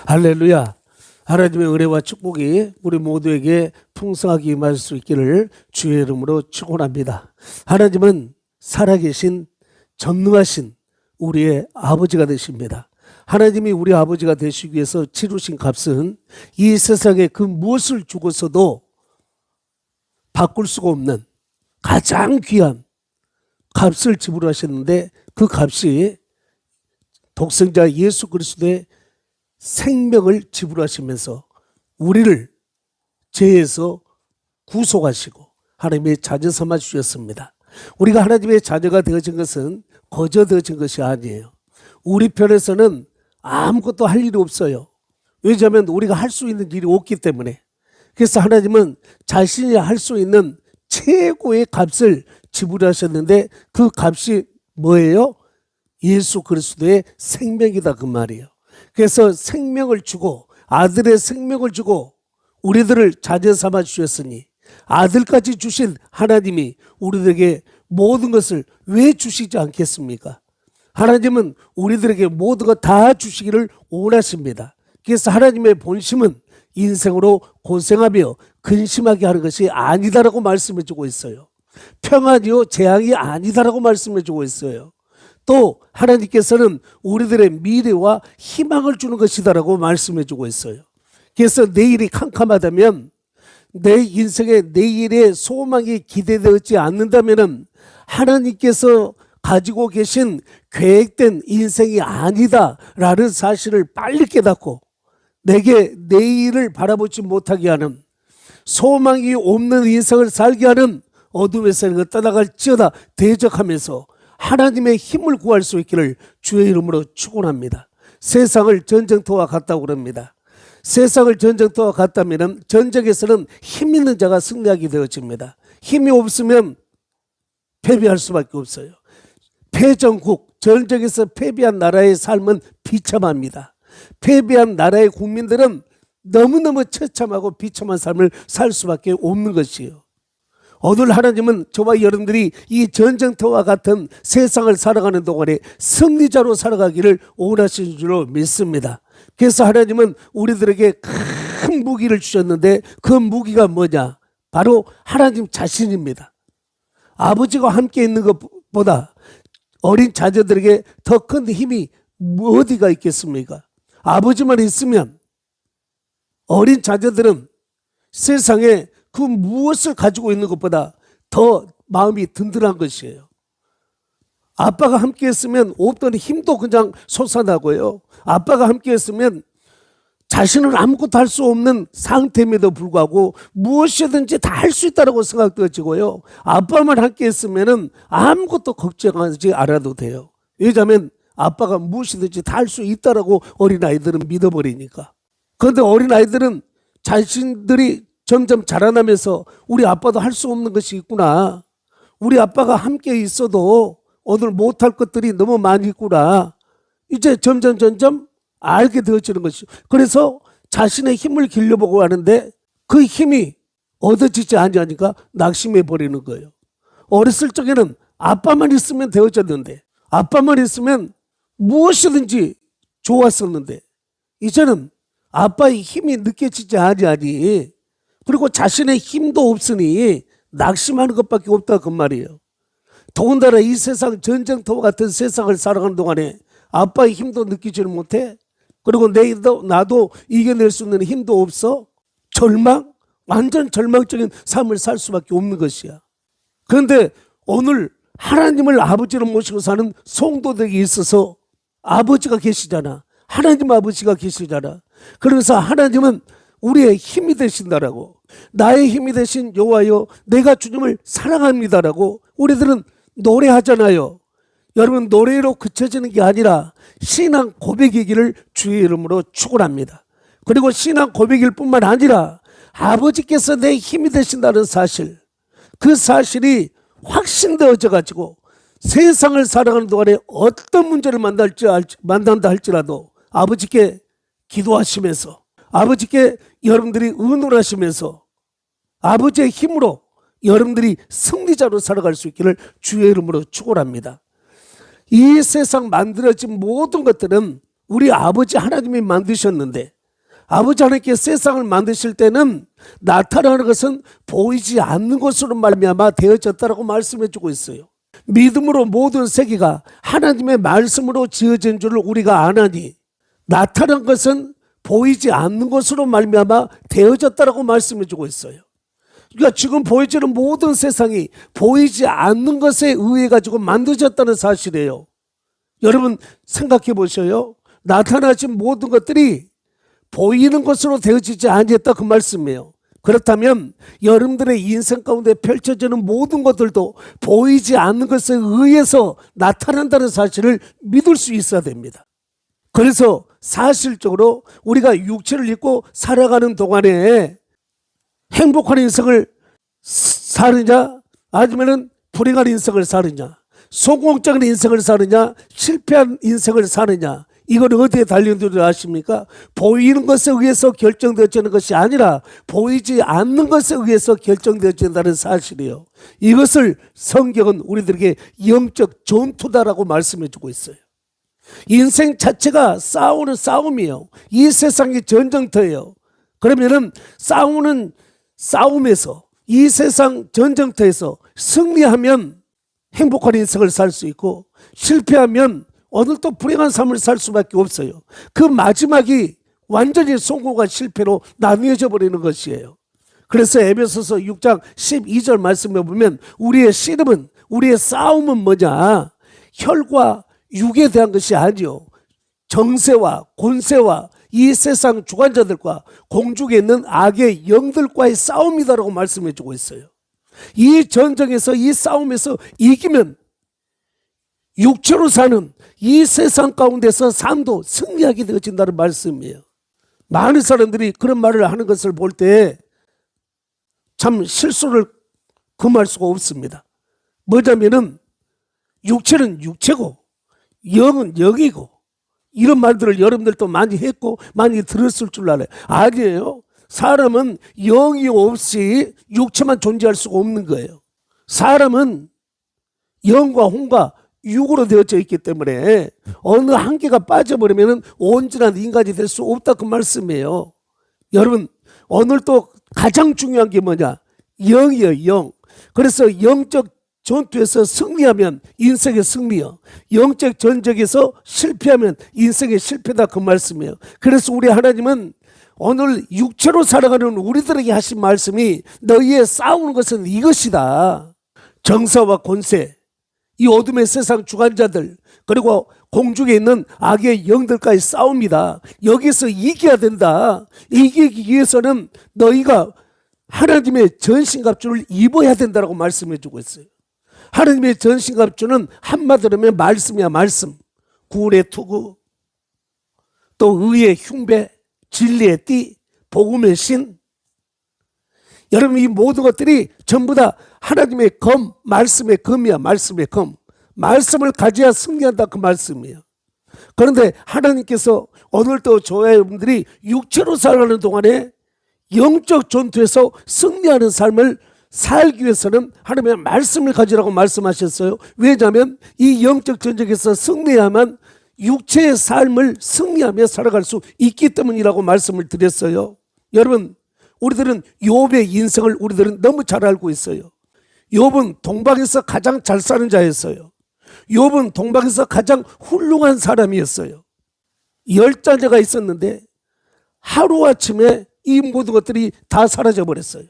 할렐루야. 하나님의 은혜와 축복이 우리 모두에게 풍성하게 임할 수 있기를 주의 이름으로 축원합니다. 하나님은 살아계신 전능하신 우리의 아버지가 되십니다. 하나님이 우리 아버지가 되시기 위해서 치르신 값은 이 세상에 그 무엇을 주고서도 바꿀 수가 없는 가장 귀한 값을 지불하셨는데, 그 값이 독생자 예수 그리스도의 생명을 지불하시면서 우리를 죄에서 구속하시고 하나님의 자녀 삼아 주셨습니다. 우리가 하나님의 자녀가 되어진 것은 거저 되어진 것이 아니에요. 우리 편에서는 아무것도 할 일이 없어요. 왜냐하면 우리가 할 수 있는 일이 없기 때문에. 그래서 하나님은 자신이 할 수 있는 최고의 값을 지불하셨는데, 그 값이 뭐예요? 예수 그리스도의 생명이다, 그 말이에요. 그래서 생명을 주고, 아들의 생명을 주고 우리들을 자녀 삼아 주셨으니, 아들까지 주신 하나님이 우리들에게 모든 것을 왜 주시지 않겠습니까? 하나님은 우리들에게 모든 것 다 주시기를 원하십니다. 그래서 하나님의 본심은 인생으로 고생하며 근심하게 하는 것이 아니다라고 말씀해 주고 있어요. 평안이요 재앙이 아니다라고 말씀해 주고 있어요. 또 하나님께서는 우리들의 미래와 희망을 주는 것이다라고 말씀해 주고 있어요. 그래서 내일이 캄캄하다면, 내 인생의 내일의 소망이 기대되지 않는다면 하나님께서 가지고 계신 계획된 인생이 아니다라는 사실을 빨리 깨닫고 내게 내일을 바라보지 못하게 하는, 소망이 없는 인생을 살게 하는 어둠에서 떠나갈지어다 대적하면서 하나님의 힘을 구할 수 있기를 주의 이름으로 축원합니다. 세상을 전쟁터와 같다고 그럽니다. 세상을 전쟁터와 같다면 전쟁에서는 힘 있는 자가 승리하게 되어집니다. 힘이 없으면 패배할 수밖에 없어요. 패전국, 전쟁에서 패배한 나라의 삶은 비참합니다. 패배한 나라의 국민들은 너무너무 처참하고 비참한 삶을 살 수밖에 없는 것이에요. 오늘 하나님은 저와 여러분들이 이 전쟁터와 같은 세상을 살아가는 동안에 승리자로 살아가기를 원하시는 줄로 믿습니다. 그래서 하나님은 우리들에게 큰 무기를 주셨는데, 그 무기가 뭐냐? 바로 하나님 자신입니다. 아버지가 함께 있는 것보다 어린 자녀들에게 더 큰 힘이 어디가 있겠습니까? 아버지만 있으면 어린 자녀들은 세상에 그 무엇을 가지고 있는 것보다 더 마음이 든든한 것이에요. 아빠가 함께 했으면 없던 힘도 그냥 솟아나고요. 아빠가 함께 했으면 자신은 아무것도 할 수 없는 상태임에도 불구하고 무엇이든지 다 할 수 있다고 생각되어지고요. 아빠만 함께 했으면 아무것도 걱정하지 않아도 돼요. 왜냐하면 아빠가 무엇이든지 다 할 수 있다고 어린아이들은 믿어버리니까. 그런데 어린아이들은 자신들이 점점 자라나면서 우리 아빠도 할 수 없는 것이 있구나, 우리 아빠가 함께 있어도 오늘 못할 것들이 너무 많이 있구나, 이제 점점 알게 되어지는 것이죠. 그래서 자신의 힘을 길러보고 하는데 그 힘이 얻어지지 않으니까 낙심해 버리는 거예요. 어렸을 적에는 아빠만 있으면 되어졌는데, 아빠만 있으면 무엇이든지 좋았었는데, 이제는 아빠의 힘이 느껴지지 않으니, 그리고 자신의 힘도 없으니 낙심하는 것밖에 없다, 그 말이에요. 더군다나 이 세상 전쟁터와 같은 세상을 살아가는 동안에 아빠의 힘도 느끼지를 못해. 그리고 나도 이겨낼 수 있는 힘도 없어. 절망, 완전 절망적인 삶을 살 수밖에 없는 것이야. 그런데 오늘 하나님을 아버지로 모시고 사는 성도들에게 있어서 아버지가 계시잖아. 하나님 아버지가 계시잖아. 그래서 하나님은 우리의 힘이 되신다라고, 나의 힘이 되신 여호와여 내가 주님을 사랑합니다라고 우리들은 노래하잖아요. 여러분, 노래로 그쳐지는 게 아니라 신앙 고백이기를 주의 이름으로 축원합니다. 그리고 신앙 고백일 뿐만 아니라 아버지께서 내 힘이 되신다는 사실, 그 사실이 확신되어져 가지고 세상을 살아가는 동안에 어떤 문제를 만난다 할지라도 아버지께 기도하시면서, 아버지께 여러분들이 의논하시면서 아버지의 힘으로 여러분들이 승리자로 살아갈 수 있기를 주의 이름으로 축원합니다. 이 세상 만들어진 모든 것들은 우리 아버지 하나님이 만드셨는데 아버지 하나님께 세상을 만드실 때는 나타나는 것은 보이지 않는 것으로 말미암아 되어졌다라고 말씀해 주고 있어요. 믿음으로 모든 세계가 하나님의 말씀으로 지어진 줄을 우리가 아나니 나타난 것은 보이지 않는 것으로 말미암아 되어졌다라고 말씀해 주고 있어요. 그러니까 지금 보여지는 모든 세상이 보이지 않는 것에 의해 가지고 만들어졌다는 사실이에요. 여러분 생각해 보셔요. 나타나진 모든 것들이 보이는 것으로 되어지지 아니했다 그 말씀이에요. 그렇다면 여러분들의 인생 가운데 펼쳐지는 모든 것들도 보이지 않는 것에 의해서 나타난다는 사실을 믿을 수 있어야 됩니다. 그래서 사실적으로 우리가 육체를 입고 살아가는 동안에 행복한 인생을 사느냐 아니면 불행한 인생을 사느냐, 성공적인 인생을 사느냐 실패한 인생을 사느냐, 이건 어디에 달린 줄 아십니까? 보이는 것에 의해서 결정되어지는 것이 아니라 보이지 않는 것에 의해서 결정되어진다는 사실이에요. 이것을 성경은 우리들에게 영적 전투다라고 말씀해 주고 있어요. 인생 자체가 싸우는 싸움이에요. 이 세상이 전쟁터예요. 그러면은 싸우는 싸움에서 이 세상 전쟁터에서 승리하면 행복한 인생을 살 수 있고 실패하면 오늘 또 불행한 삶을 살 수밖에 없어요. 그 마지막이 완전히 성공과 실패로 나뉘어져 버리는 것이에요. 그래서 에베소서 6장 12절 말씀에 보면 우리의 씨름은, 우리의 싸움은 뭐냐? 혈과 육에 대한 것이 아니요, 정세와 권세와 이 세상 주관자들과 공중에 있는 악의 영들과의 싸움이다라고 말씀해 주고 있어요. 이 전쟁에서, 이 싸움에서 이기면 육체로 사는 이 세상 가운데서 삶도 승리하게 되어진다는 말씀이에요. 많은 사람들이 그런 말을 하는 것을 볼 때 참 실수를 금할 수가 없습니다. 뭐냐면은 육체는 육체고 영은 영이고, 이런 말들을 여러분들도 많이 했고 많이 들었을 줄 알아요. 아니에요. 사람은 영이 없이 육체만 존재할 수가 없는 거예요. 사람은 영과 혼과 육으로 되어져 있기 때문에 어느 한 개가 빠져버리면 온전한 인간이 될 수 없다 그 말씀이에요. 여러분 오늘 또 가장 중요한 게 뭐냐? 영이에요. 영. 그래서 영적 전투에서 승리하면 인생의 승리요, 영적 전쟁에서 실패하면 인생의 실패다 그 말씀이에요. 그래서 우리 하나님은 오늘 육체로 살아가는 우리들에게 하신 말씀이 너희의 싸우는 것은 이것이다. 정사와 권세, 이 어둠의 세상 주관자들, 그리고 공중에 있는 악의 영들과의 싸움이다. 여기서 이겨야 된다. 이기기 위해서는 너희가 하나님의 전신갑주를 입어야 된다라고 말씀해 주고 있어요. 하나님의 전신갑주는 한마디로 하면 말씀이야. 말씀. 구원의 투구, 또 의의 흉배, 진리의 띠, 복음의 신. 여러분 이 모든 것들이 전부 다 하나님의 검, 말씀의 검이야. 말씀의 검. 말씀을 가져야 승리한다 그 말씀이에요. 그런데 하나님께서 오늘도 저와 여러분들이 육체로 살아가는 동안에 영적 전투에서 승리하는 삶을 살기 위해서는 하나님의 말씀을 가지라고 말씀하셨어요. 왜냐하면 이 영적 전쟁에서 승리하면 육체의 삶을 승리하며 살아갈 수 있기 때문이라고 말씀을 드렸어요. 여러분 우리들은 욥의 인생을 우리들은 너무 잘 알고 있어요. 욥은 동방에서 가장 잘 사는 자였어요. 욥은 동방에서 가장 훌륭한 사람이었어요. 10자녀가 있었는데 하루아침에 이 모든 것들이 다 사라져 버렸어요.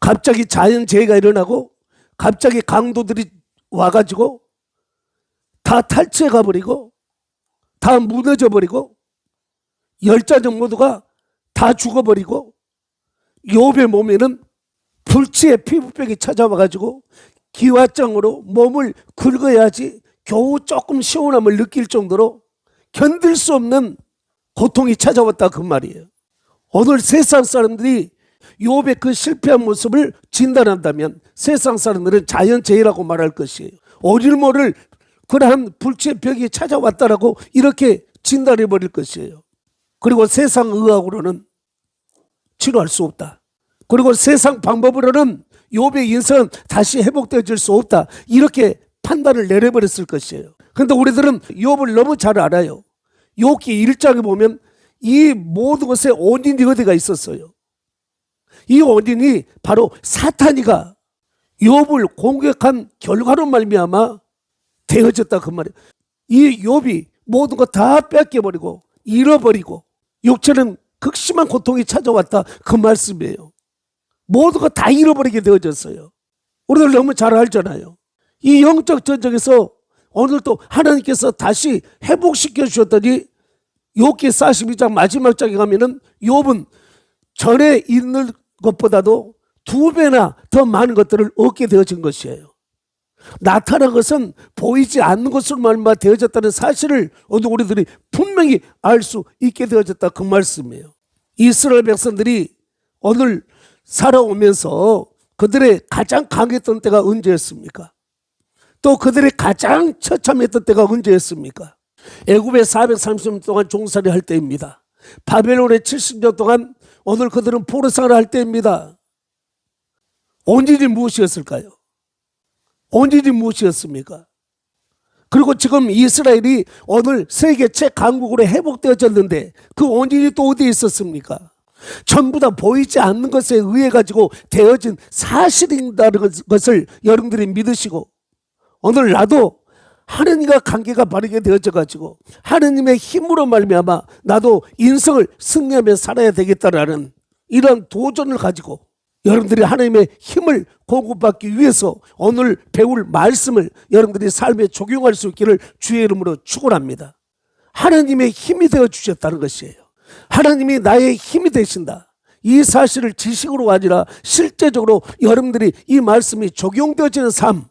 갑자기 자연재해가 일어나고 갑자기 강도들이 와가지고 다 탈취해 가버리고 다 무너져 버리고 10자녀 모두가 다 죽어버리고 욥의 몸에는 불치의 피부병이 찾아와가지고 기와장으로 몸을 긁어야지 겨우 조금 시원함을 느낄 정도로 견딜 수 없는 고통이 찾아왔다 그 말이에요. 오늘 세상 사람들이 욥의 그 실패한 모습을 진단한다면 세상 사람들은 자연재해라고 말할 것이에요. 어딜 모를 그러한 불치의 벽이 찾아왔다라고 이렇게 진단해 버릴 것이에요. 그리고 세상 의학으로는 치료할 수 없다. 그리고 세상 방법으로는 욥의 인생은 다시 회복되어질 수 없다. 이렇게 판단을 내려버렸을 것이에요. 그런데 우리들은 욥을 너무 잘 알아요. 욥기 1장에 보면 이 모든 것의 원인이 어디가 있었어요? 이 원인이 바로 사탄이가 욥을 공격한 결과로 말미암아 되어졌다 그 말이에요. 이 욥이 모든 것 다 뺏겨버리고 잃어버리고 육체는 극심한 고통이 찾아왔다 그 말씀이에요. 모든 것 다 잃어버리게 되어졌어요. 우리들 너무 잘 알잖아요. 이 영적 전쟁에서 오늘 또 하나님께서 다시 회복시켜 주셨더니 욥기 42장 마지막 장에 가면은 욥은 전에 있는 것보다도 2배나 더 많은 것들을 얻게 되어진 것이에요. 나타난 것은 보이지 않는 것으로 말미암아 되어졌다는 사실을 오늘 우리들이 분명히 알 수 있게 되어졌다 그 말씀이에요. 이스라엘 백성들이 오늘 살아오면서 그들의 가장 강했던 때가 언제였습니까? 또 그들의 가장 처참했던 때가 언제였습니까? 애굽에 430년 동안 종살이 할 때입니다. 바벨론에 70년 동안 오늘 그들은 포로생활을 할 때입니다. 원인이 무엇이었을까요? 원인이 무엇이었습니까? 그리고 지금 이스라엘이 오늘 세계 최강국으로 회복되어졌는데 그 원인이 또 어디에 있었습니까? 전부 다 보이지 않는 것에 의해 가지고 되어진 사실이라는 것을 여러분들이 믿으시고 오늘 나도 하느님과 관계가 바르게 되어져 가지고 하느님의 힘으로 말미암아 나도 인생을 승리하며 살아야 되겠다라는 이런 도전을 가지고 여러분들이 하나님의 힘을 공급받기 위해서 오늘 배울 말씀을 여러분들이 삶에 적용할 수 있기를 주의 이름으로 축원합니다. 하나님의 힘이 되어 주셨다는 것이에요. 하나님이 나의 힘이 되신다. 이 사실을 지식으로 아니라 실제적으로 여러분들이 이 말씀이 적용되어지는 삶,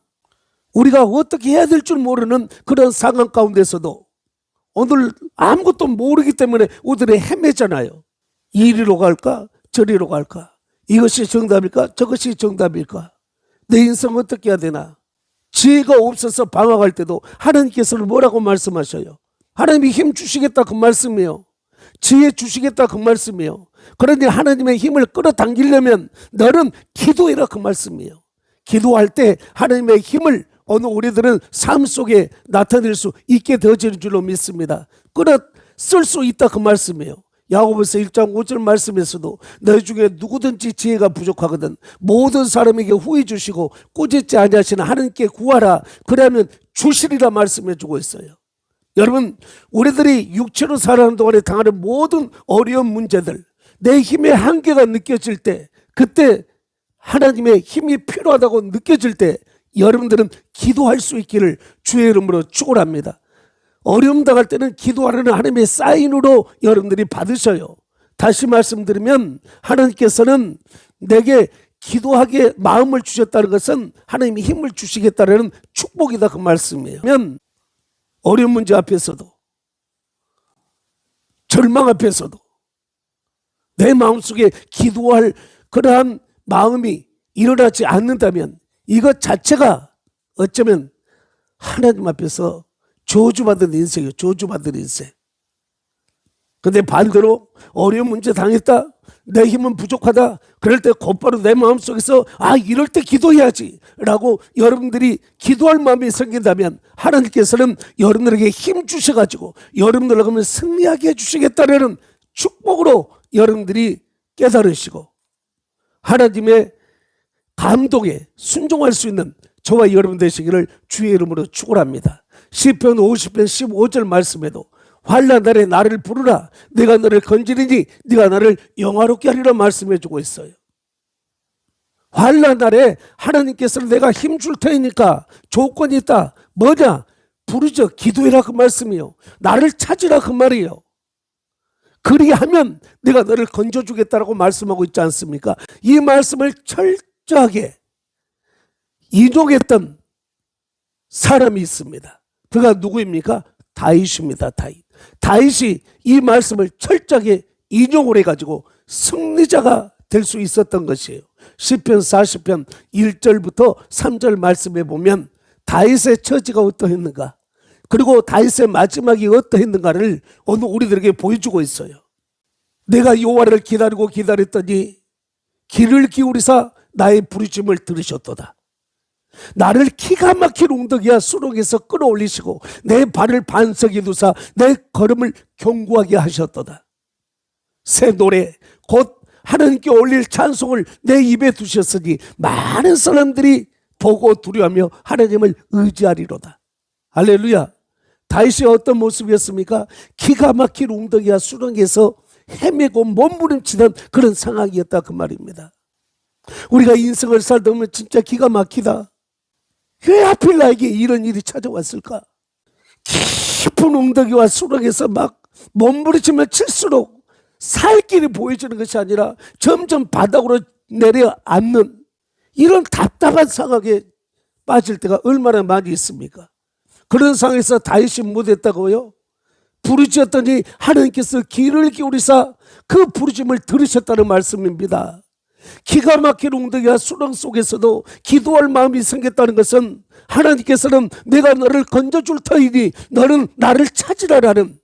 우리가 어떻게 해야 될 줄 모르는 그런 상황 가운데서도 오늘 아무것도 모르기 때문에 우리들이 헤매잖아요. 이리로 갈까 저리로 갈까, 이것이 정답일까 저것이 정답일까, 내 인생 어떻게 해야 되나. 지혜가 없어서 방황할 때도 하나님께서는 뭐라고 말씀하셔요? 하나님이 힘 주시겠다 그 말씀이에요. 지혜 주시겠다 그 말씀이에요. 그러니 하나님의 힘을 끌어당기려면 너는 기도해라 그 말씀이에요. 기도할 때 하나님의 힘을 오늘 우리들은 삶 속에 나타낼 수 있게 되어지는 줄로 믿습니다. 끌어 쓸 수 있다 그 말씀이에요. 야고보서 1장 5절 말씀에서도 너희 중에 누구든지 지혜가 부족하거든 모든 사람에게 후히 주시고 꾸짖지 아니하시는 하나님께 구하라 그러면 주시리라 말씀해 주고 있어요. 여러분, 우리들이 육체로 살아가는 동안에 당하는 모든 어려운 문제들, 내 힘의 한계가 느껴질 때, 그때 하나님의 힘이 필요하다고 느껴질 때 여러분들은 기도할 수 있기를 주의 이름으로 축원합니다. 어려움 당할 때는 기도하라는 하나님의 사인으로 여러분들이 받으셔요. 다시 말씀드리면 하나님께서는 내게 기도하게 마음을 주셨다는 것은 하나님이 힘을 주시겠다는 축복이다 그 말씀이에요. 어려운 문제 앞에서도 절망 앞에서도 내 마음속에 기도할 그러한 마음이 일어나지 않는다면 이것 자체가 어쩌면 하나님 앞에서 저주받은 인생이에요. 저주받은 인생. 근데 반대로 어려운 문제 당했다, 내 힘은 부족하다, 그럴 때 곧바로 내 마음속에서 이럴 때 기도해야지 라고 여러분들이 기도할 마음이 생긴다면 하나님께서는 여러분들에게 힘 주셔가지고 여러분들을 그러면 승리하게 해주시겠다는 축복으로 여러분들이 깨달으시고 하나님의 감동에 순종할 수 있는 저와 여러분 되시기를 주의 이름으로 축원합니다. 시편 50편 15절 말씀에도 환난 날에 나를 부르라 내가 너를 건지리니 네가 나를 영화롭게 하리라 말씀해 주고 있어요. 환난 날에 하나님께서는 내가 힘 줄 테니까 조건이 있다. 뭐냐? 부르죠. 기도해라 그 말씀이요. 나를 찾으라 그 말이에요. 그리하면 내가 너를 건져주겠다라고 말씀하고 있지 않습니까? 이 말씀을 철저하게 인용했던 사람이 있습니다. 그가 누구입니까? 다윗입니다. 다윗이 이 말씀을 철저하게 인용을 해가지고 승리자가 될 수 있었던 것이에요. 시편 40편 1절부터 3절 말씀에 보면 다윗의 처지가 어떠했는가, 그리고 다윗의 마지막이 어떠했는가를 오늘 우리들에게 보여주고 있어요. 내가 여호와를 기다리고 기다렸더니 귀를 기울이사 나의 부르심을 들으셨도다. 나를 기가 막힌 웅덩이와 수렁에서 끌어올리시고 내 발을 반석에 두사 내 걸음을 견고하게 하셨도다. 새 노래 곧 하나님께 올릴 찬송을 내 입에 두셨으니 많은 사람들이 보고 두려워하며 하나님을 의지하리로다. 할렐루야. 다윗이 어떤 모습이었습니까? 기가 막힌 웅덩이와 수렁에서 헤매고 몸부림치던 그런 상황이었다 그 말입니다. 우리가 인생을 살다 보면 진짜 기가 막히다. 왜 하필 나에게 이런 일이 찾아왔을까? 깊은 웅덩이와 수렁에서 막 몸부림치며 칠수록 살 길이 보여지는 것이 아니라 점점 바닥으로 내려앉는 이런 답답한 상황에 빠질 때가 얼마나 많이 있습니까? 그런 상황에서 다윗이 못했다고요? 부르짖었더니 하나님께서 귀를 기울이사 그 부르짖음을 들으셨다는 말씀입니다. 기가 막힌 웅덩이와 수렁 속에서도 기도할 마음이 생겼다는 것은 하나님께서는 내가 너를 건져줄 터이니 너는 나를 찾으라라는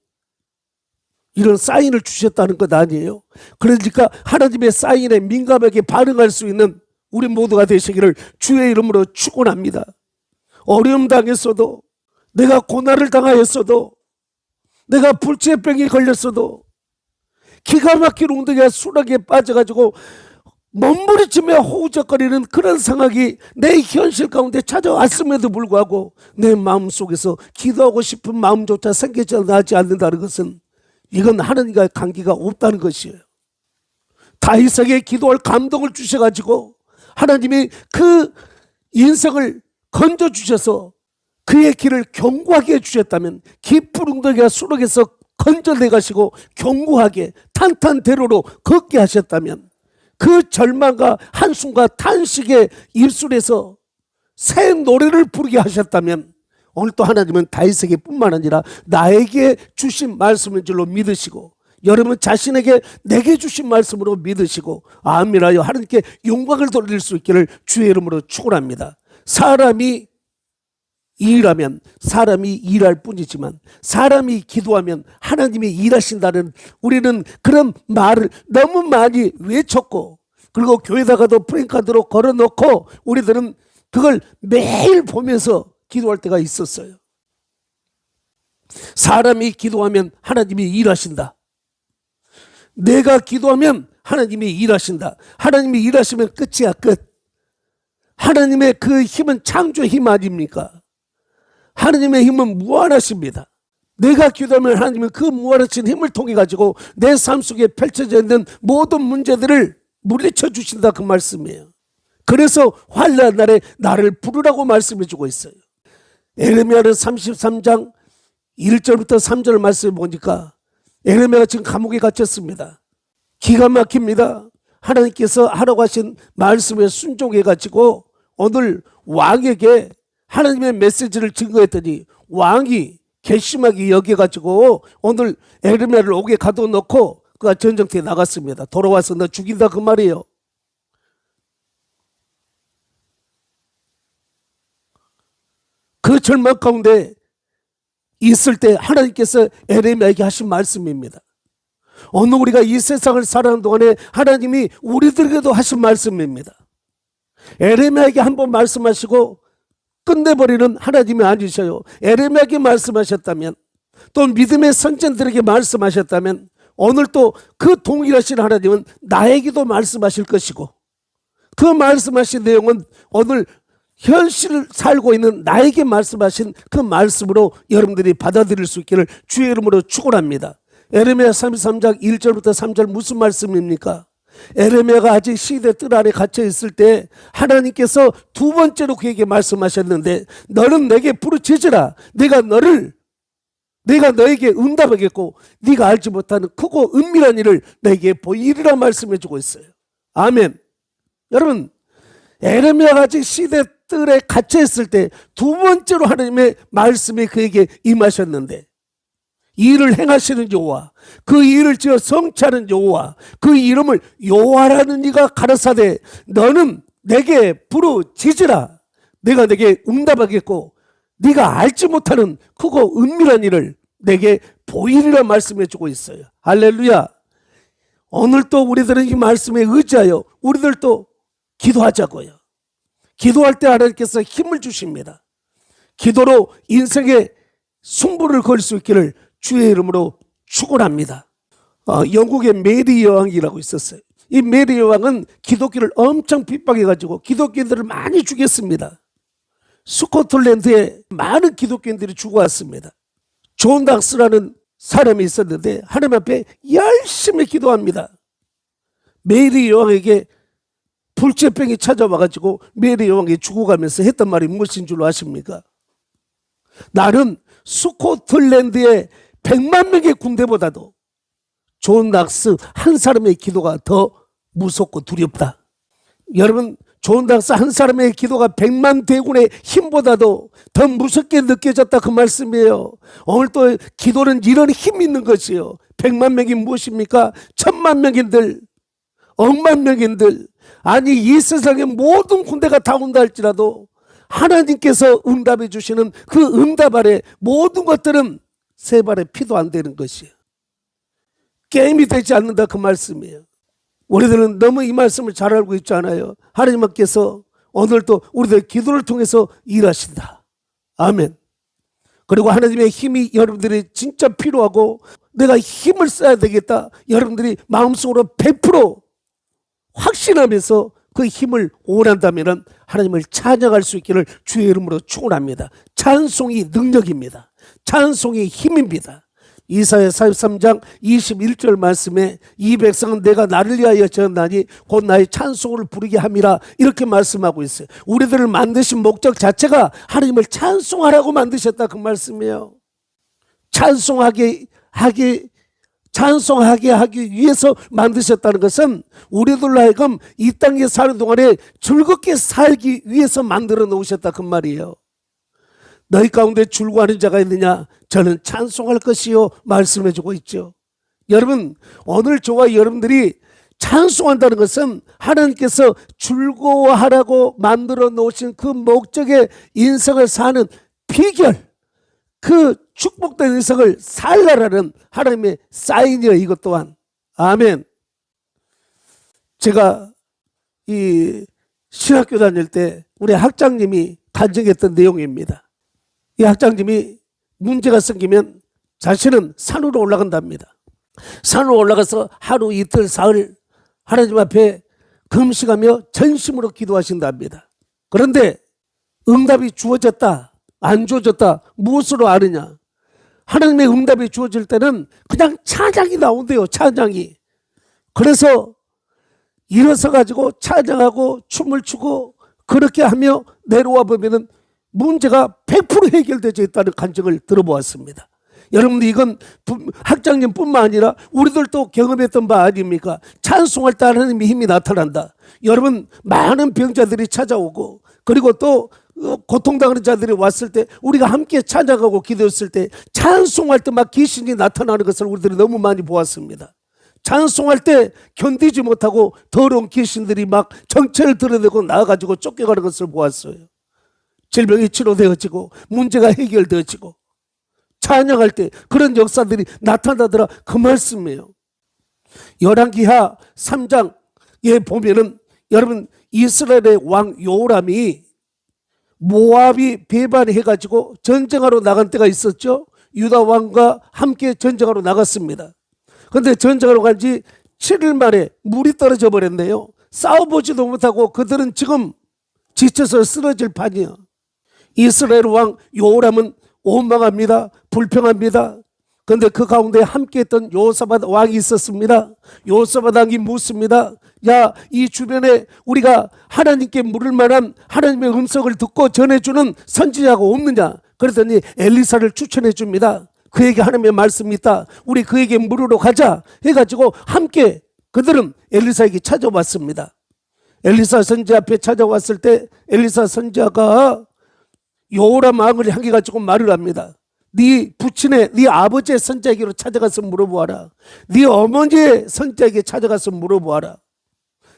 이런 사인을 주셨다는 것 아니에요? 그러니까 하나님의 사인에 민감하게 반응할 수 있는 우리 모두가 되시기를 주의 이름으로 축원합니다. 어려움 당했어도, 내가 고난을 당하였어도, 내가 불치병이 걸렸어도, 기가 막힌 웅덩이와 수렁에 빠져가지고 몸부림치며 호우적거리는 그런 상황이 내 현실 가운데 찾아왔음에도 불구하고 내 마음속에서 기도하고 싶은 마음조차 생기지 않는다는 것은 이건 하나님과의 관계가 없다는 것이에요. 다윗에게 기도할 감동을 주셔가지고 하나님이 그 인생을 건져주셔서 그의 길을 견고하게 해주셨다면 깊은 웅덩이와 수렁에서 건져내 가시고 견고하게 탄탄대로로 걷게 하셨다면 그 절망과 한숨과 탄식의 입술에서 새 노래를 부르게 하셨다면 오늘 또 하나님은 다윗에게 뿐만 아니라 나에게 주신 말씀인 줄로 믿으시고 여러분 자신에게 내게 주신 말씀으로 믿으시고 아멘하여 하나님께 영광을 돌릴 수 있기를 주의 이름으로 축원합니다. 사람이 일하면 사람이 일할 뿐이지만 사람이 기도하면 하나님이 일하신다는 우리는 그런 말을 너무 많이 외쳤고 그리고 교회다가도 프랭카드로 걸어놓고 우리들은 그걸 매일 보면서 기도할 때가 있었어요. 사람이 기도하면 하나님이 일하신다. 내가 기도하면 하나님이 일하신다. 하나님이 일하시면 끝이야, 끝. 하나님의 그 힘은 창조의 힘 아닙니까? 하나님의 힘은 무한하십니다. 내가 기도하면 하나님은 그 무한하신 힘을 통해 가지고 내 삶 속에 펼쳐져 있는 모든 문제들을 물리쳐 주신다 그 말씀이에요. 그래서 환난 날에 나를 부르라고 말씀해 주고 있어요. 에레미야는 33장 1절부터 3절 말씀을 보니까 에레미야가 지금 감옥에 갇혔습니다. 기가 막힙니다. 하나님께서 하라고 하신 말씀에 순종해 가지고 오늘 왕에게 하나님의 메시지를 증거했더니 왕이 괘씸하게 여겨가지고 오늘 에르미야를 옥에 가둬놓고 그가 전쟁터에 나갔습니다. 돌아와서 너 죽인다 그 말이에요. 그 절망 가운데 있을 때 하나님께서 에레미야에게 하신 말씀입니다. 오늘 우리가 이 세상을 살아가는 동안에 하나님이 우리들에게도 하신 말씀입니다. 에레미야에게 한번 말씀하시고 끝내버리는 하나님이 아니셔요. 에레미야에게 말씀하셨다면 또 믿음의 선전들에게 말씀하셨다면 오늘 또 그 동일하신 하나님은 나에게도 말씀하실 것이고 그 말씀하신 내용은 오늘 현실을 살고 있는 나에게 말씀하신 그 말씀으로 여러분들이 받아들일 수 있기를 주의 이름으로 축원합니다. 에레미야 33장 1절부터 3절 무슨 말씀입니까? 에레미야가 아직 시대 뜰 아래 갇혀 있을 때 하나님께서 두 번째로 그에게 말씀하셨는데 너는 내게 부르짖으라. 내가 너에게 응답하겠고 네가 알지 못하는 크고 은밀한 일을 너에게 보이리라 말씀해 주고 있어요. 아멘. 여러분 에레미야가 아직 시대 뜰에 갇혀 있을 때 두 번째로 하나님의 말씀이 그에게 임하셨는데 이 일을 행하시는 여호와, 그 일을 지어 성취하는 여호와, 그 이름을 여호와라는 이가 가라사대 너는 내게 부르짖으라. 내가 내게 응답하겠고 네가 알지 못하는 크고 은밀한 일을 내게 보이리라 말씀해 주고 있어요. 할렐루야. 오늘 또 우리들은 이 말씀에 의지하여 우리들도 기도하자고요. 기도할 때 하나님께서 힘을 주십니다. 기도로 인생의 승부를 걸 수 있기를 주의 이름으로 축원합니다. 영국의 메리 여왕이라고 있었어요. 이 메리 여왕은 기독교를 엄청 핍박해가지고 기독교인들을 많이 죽였습니다. 스코틀랜드에 많은 기독교인들이 죽어왔습니다. 존 닥스라는 사람이 있었는데 하나님 앞에 열심히 기도합니다. 메리 여왕에게 불치병이 찾아와가지고 메리 여왕이 죽어가면서 했던 말이 무엇인 줄 아십니까? 나는 스코틀랜드의 100만 명의 군대보다도 존 닥스 한 사람의 기도가 더 무섭고 두렵다. 여러분, 존 닥스 한 사람의 기도가 100만 대군의 힘보다도 더 무섭게 느껴졌다, 그 말씀이에요. 오늘 또 기도는 이런 힘이 있는 것이요. 100만 명이 무엇입니까? 1000만 명인들, 억만 명인들, 아니 이 세상의 모든 군대가 다 온다 할지라도 하나님께서 응답해 주시는 그 응답 아래 모든 것들은 세 발의 피도 안 되는 것이에요. 게임이 되지 않는다, 그 말씀이에요. 우리들은 너무 이 말씀을 잘 알고 있지 않아요? 하나님께서 오늘도 우리들 기도를 통해서 일하신다. 아멘. 그리고 하나님의 힘이 여러분들이 진짜 필요하고 내가 힘을 써야 되겠다, 여러분들이 마음속으로 100% 확신하면서 그 힘을 원한다면 하나님을 찬양할 수 있기를 주의 이름으로 축원합니다. 찬송이 능력입니다. 찬송이 힘입니다. 이사야 43장 21절 말씀에 이 백성은 내가 나를 위하여 지었나니 곧 나의 찬송을 부르게 함이라, 이렇게 말씀하고 있어요. 우리들을 만드신 목적 자체가 하나님을 찬송하라고 만드셨다, 그 말씀이에요. 찬송하게 하기 위해서 만드셨다는 것은 우리들로 하여금 이 땅에 사는 동안에 즐겁게 살기 위해서 만들어 놓으셨다, 그 말이에요. 너희 가운데 즐거워하는 자가 있느냐? 저는 찬송할 것이요, 말씀해 주고 있죠. 여러분, 오늘 저와 여러분들이 찬송한다는 것은 하나님께서 즐거워하라고 만들어 놓으신 그 목적의 인생을 사는 비결, 그 축복된 인생을 살라라는 하나님의 사인이에요, 이것 또한. 아멘. 제가 이 신학교 다닐 때 우리 학장님이 간증했던 내용입니다. 이 학장님이 문제가 생기면 자신은 산으로 올라간답니다. 산으로 올라가서 하루 이틀 사흘 하나님 앞에 금식하며 전심으로 기도하신답니다. 그런데 응답이 주어졌다, 안 주어졌다, 무엇으로 아느냐? 하나님의 응답이 주어질 때는 그냥 찬양이 나온대요, 찬양이. 그래서 일어서 가지고 찬양하고 춤을 추고 그렇게 하며 내려와 보면은 문제가 100% 해결되어 있다는 간증을 들어보았습니다. 여러분들, 이건 학장님뿐만 아니라 우리들도 경험했던 바 아닙니까? 찬송할 때 하나님의 힘이 나타난다. 여러분, 많은 병자들이 찾아오고 그리고 또 고통당하는 자들이 왔을 때 우리가 함께 찬양하고 기도했을 때 찬송할 때 막 귀신이 나타나는 것을 우리들이 너무 많이 보았습니다. 찬송할 때 견디지 못하고 더러운 귀신들이 막 정체를 드러내고 나와가지고 쫓겨가는 것을 보았어요. 질병이 치료되어지고 문제가 해결되어지고 찬양할 때 그런 역사들이 나타나더라, 그 말씀이에요. 열왕기하 3장에 보면은 여러분, 이스라엘의 왕 요람이 모압이 배반해가지고 전쟁하러 나간 때가 있었죠. 유다 왕과 함께 전쟁하러 나갔습니다. 그런데 전쟁하러 간 지 7일 만에 물이 떨어져 버렸네요. 싸워보지도 못하고 그들은 지금 지쳐서 쓰러질 판이에요. 이스라엘 왕 요람은 원망합니다. 불평합니다. 그런데 그 가운데 함께했던 요사밧 왕이 있었습니다. 요사밧 왕이 묻습니다. 야, 이 주변에 우리가 하나님께 물을 만한 하나님의 음성을 듣고 전해주는 선지자가 없느냐? 그랬더니 엘리사를 추천해 줍니다. 그에게 하나님의 말씀이 있다, 우리 그에게 물으러 가자 해가지고 함께 그들은 엘리사에게 찾아왔습니다. 엘리사 선지자 앞에 찾아왔을 때 엘리사 선지자가 요람 왕을 향해 가지고 말을 합니다. 네 부친의, 네 아버지의 선지자에게로 찾아가서 물어보아라. 네 어머니의 선지자에게 찾아가서 물어보아라.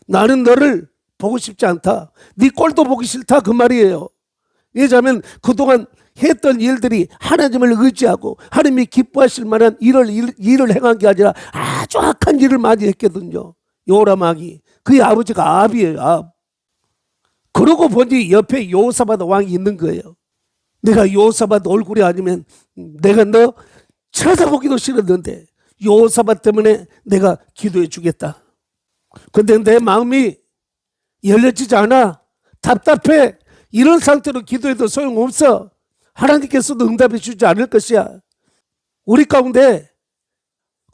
나는 너를 보고 싶지 않다. 네 꼴도 보기 싫다, 그 말이에요. 왜냐하면 그동안 했던 일들이 하나님을 의지하고 하나님이 기뻐하실 만한 일을 행한 게 아니라 아주 악한 일을 많이 했거든요. 요람 왕이. 그의 아버지가 압이에요, 압. 그러고 보니 옆에 여호사밧 왕이 있는 거예요. 내가 여호사밧 얼굴이 아니면 내가 너 찾아보기도 싫었는데 여호사밧 때문에 내가 기도해 주겠다. 근데 내 마음이 열려지지 않아. 답답해. 이런 상태로 기도해도 소용없어. 하나님께서도 응답해 주지 않을 것이야. 우리 가운데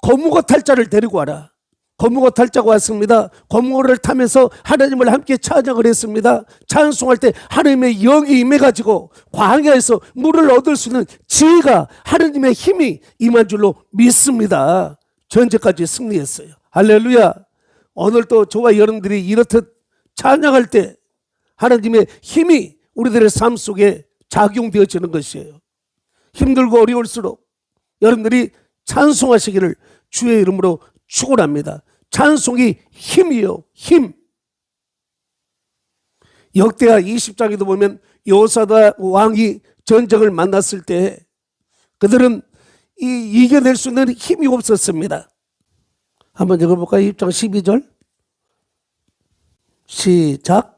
거무거 탈자를 데리고 와라. 거무거 탈자가 왔습니다. 거무거를 타면서 하나님을 함께 찬양을 했습니다. 찬송할 때 하나님의 영이 임해가지고 광야에서 물을 얻을 수 있는 지혜가, 하나님의 힘이 임한 줄로 믿습니다. 전제까지 승리했어요. 할렐루야. 오늘도 저와 여러분들이 이렇듯 찬양할 때 하나님의 힘이 우리들의 삶 속에 작용되어지는 것이에요. 힘들고 어려울수록 여러분들이 찬송하시기를 주의 이름으로 축원합니다. 찬송이 힘이요, 힘. 역대하 20장에도 보면 여호사밧 왕이 전쟁을 만났을 때 그들은 이겨낼 수 있는 힘이 없었습니다. 한번 읽어볼까요? 20장 12절 시작.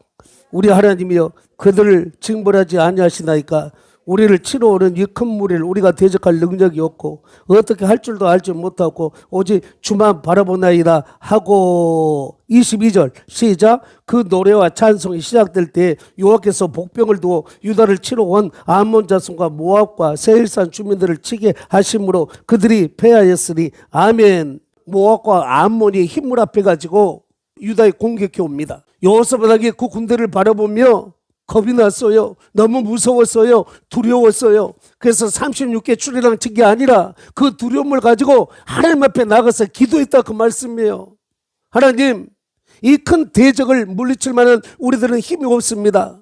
우리 하나님이여 그들을 징벌하지 아니하시나이까. 우리를 치러 오는 이 큰 무리를 우리가 대적할 능력이 없고 어떻게 할 줄도 알지 못하고 오직 주만 바라보나이다 하고. 22절 시작. 그 노래와 찬송이 시작될 때 여호와께서 복병을 두어 유다를 치러 온 암몬 자손과 모압과 세일산 주민들을 치게 하심으로 그들이 패하였으니 아멘. 모압과 암몬이 힘을 합해가지고 유다에 공격해 옵니다. 여호사밧이 그 군대를 바라보며 겁이 났어요. 너무 무서웠어요. 두려웠어요. 그래서 36개 추리랑 친 게 아니라 그 두려움을 가지고 하나님 앞에 나가서 기도했다, 그 말씀이에요. 하나님, 이 큰 대적을 물리칠 만한 우리들은 힘이 없습니다.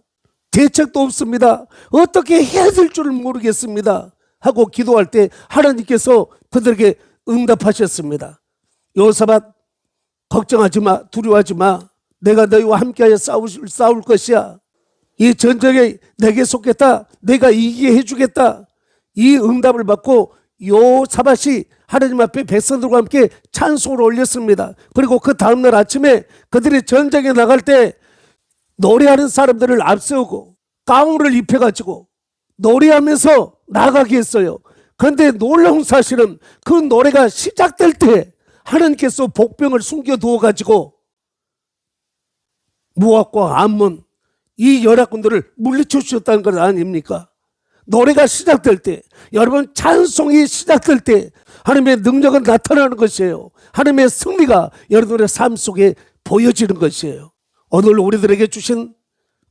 대책도 없습니다. 어떻게 해야 될 줄을 모르겠습니다 하고 기도할 때 하나님께서 그들에게 응답하셨습니다. 여호사밧, 걱정하지 마, 두려워하지 마. 내가 너희와 함께하여 싸울 것이야. 이 전쟁에 내게 속겠다. 내가 이기게 해주겠다. 이 응답을 받고 여호사밧이 하나님 앞에 백성들과 함께 찬송을 올렸습니다. 그리고 그 다음날 아침에 그들이 전쟁에 나갈 때 노래하는 사람들을 앞세우고 가운을 입혀가지고 노래하면서 나가게 했어요. 그런데 놀라운 사실은 그 노래가 시작될 때 하나님께서 복병을 숨겨두어가지고 모압과 암몬 이 연합군들을 물리쳐 주셨다는 것 아닙니까? 노래가 시작될 때, 여러분 찬송이 시작될 때 하나님의 능력은 나타나는 것이에요. 하나님의 승리가 여러분의 삶 속에 보여지는 것이에요. 오늘 우리들에게 주신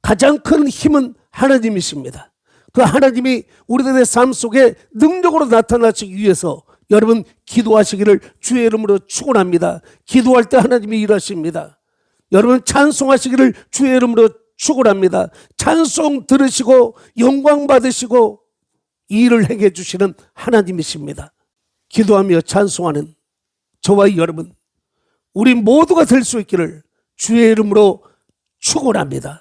가장 큰 힘은 하나님이십니다. 그 하나님이 우리들의 삶 속에 능력으로 나타나시기 위해서 여러분 기도하시기를 주의 이름으로 축원합니다. 기도할 때 하나님이 일하십니다. 여러분 찬송하시기를 주의 이름으로 축원합니다. 찬송 들으시고 영광 받으시고 일을 행해 주시는 하나님이십니다. 기도하며 찬송하는 저와 여러분, 우리 모두가 될 수 있기를 주의 이름으로 축원합니다.